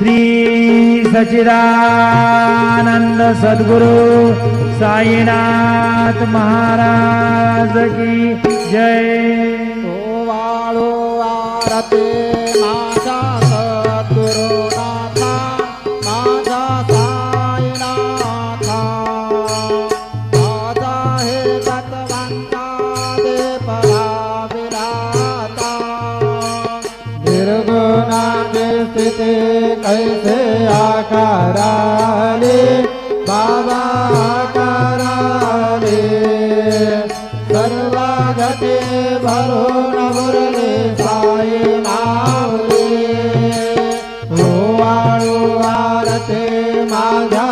श्री सच्चिदानंद सद्गुरु साईनाथ महाराज की जय। ओ वाळो आरते माझा सद्गुरुनाथा माझा साईनाथा माझा हे तत्वंता दे पराविराता निर्गुणाची स्थिती कैसे आकाराले बाबा आकाराले सर्वागते भरून मुरले साई नावले। ओ वाळू आरते माझ्या